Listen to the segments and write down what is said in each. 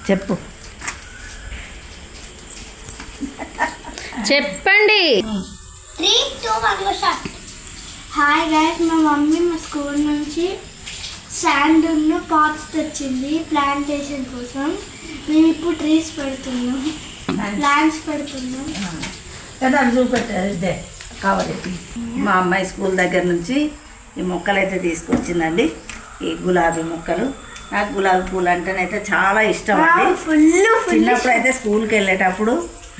చెప్పు చెప్పండి. Hi guys, మా మమ్మీ మా స్కూల్ నుంచి శాండ్ పాట్స్ తెచ్చింది ప్లాంటేషన్ కోసం. మేము ఇప్పుడు ట్రీస్ పెడుతున్నాం, ప్లాంట్స్ పెడుతున్నాం కదా. అది చూపెట్టారు ఇదే కవర్. మా అమ్మాయి స్కూల్ దగ్గర నుంచి ఈ మొక్కలు అయితే తీసుకొచ్చిందండి. ఈ గులాబీ మొక్కలు. నాకు గులాబీ పూలు అంటేనైతే చాలా ఇష్టం అండి. చిన్నప్పుడు అయితే స్కూల్కి వెళ్ళేటప్పుడు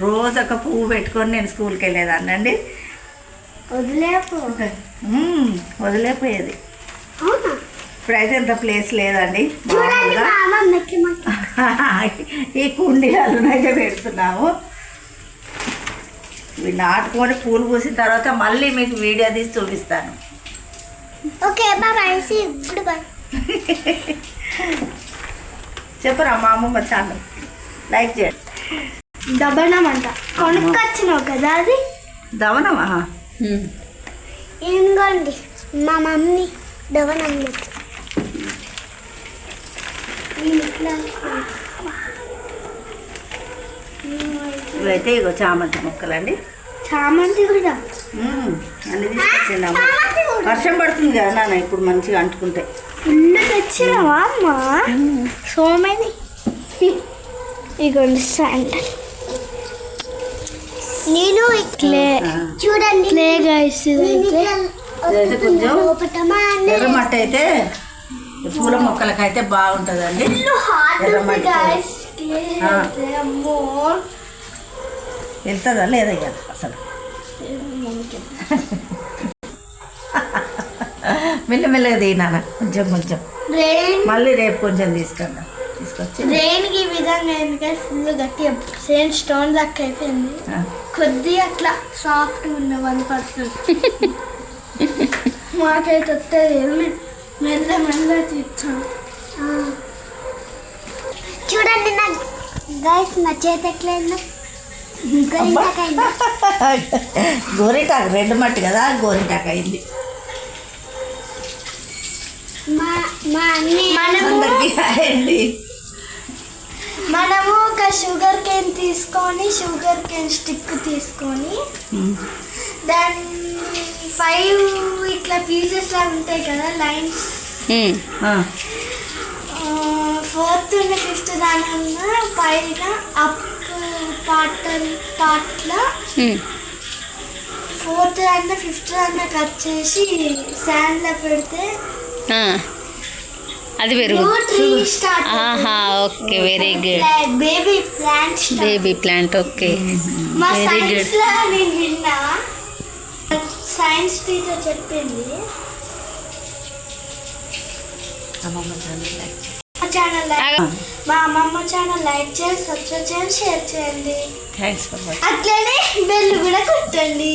రోజు ఒక పువ్వు పెట్టుకొని నేను స్కూల్కి వెళ్ళేదాన్ని అండి. వదిలేపోయేది. ఇప్పుడైతే ఇంత ప్లేస్ లేదండి. ఈ కుండీలను అయితే పెడుతున్నాము. ఇవి నాటుకొని పూలు పూసిన తర్వాత మళ్ళీ మీకు వీడియో తీసి చూపిస్తాను. Okay bye. చెప్పరా మా అమ్మమ్మ ఛానల్ లైక్ చేయండి. దవనం అంట కొనుక్కొచ్చినావు కదా, అది దవనమా? ఇంకోండి మా మమ్మీ దవనం. ఇవైతే ఇగో చామంతి మొక్కలండి. చామంతి కూడా అన్ని తీసుకొచ్చిందమ్మ. వర్షం పడుతుంది కదా నాన్న, ఇప్పుడు మంచిగా అంటుకుంటే. ఇల్లు తెచ్చినావా అమ్మ? So many. ఇగోండి శాండల్. నేను చూడండి క్లే గైస్. ఇదైతే కొంచెం ఎర్రమట్టి అయితే పూల మొక్కలకైతే బాగుంటుందండి. ఎర్రమట్టి వెళ్తుందా లేదా అసలు? మెల్లమెల్లగా తీనాన కొంచెం కొంచెం. మళ్ళీ రేపు కొంచెం తీసుకొచ్చి రెయిన్కి ఈ విధంగా ఫుల్ గట్టిగా సేమ్ స్టోన్ దాకా అయిపోయింది. కొద్దిగా అట్లా సాఫ్ట్గా ఉన్న 1%. మాకైతే వస్తుంది. మెల్ల మెల్ల తీర్చాను. చూడండి నా గైస్, నా చేతి ఎట్లయిందో. గోరింటాకు రెడ్ మట్టి కదా, గోరింటాకు అయింది. మనము ఒక షుగర్ కేన్ తీసుకొని, షుగర్ కేన్ స్టిక్ తీసుకొని దాని 5 ఇట్లా పీసెస్ లా ఉంటాయి కదా, లైన్స్. 4th and 5th దాని పైన అప్ పార్ట్లో 4th and 5th దాన్ని కట్ చేసి శాండ్లో పెడితే అది okay, very good. Baby plant. Okay, very good. నేను విన్నా, సైన్స్ టీచర్ చెప్పింది. మా అమ్మమ్మ ఛానల్ లైక్ చేసి, సబ్స్క్రైబ్ చేయండి, షేర్ చేయండి. అట్లనే బెల్ కూడా కొట్టండి.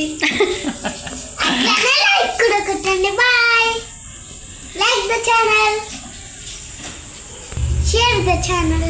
అట్లనే లైక్ కూడా కొట్టండి. Bye. Like the channel, share the channel.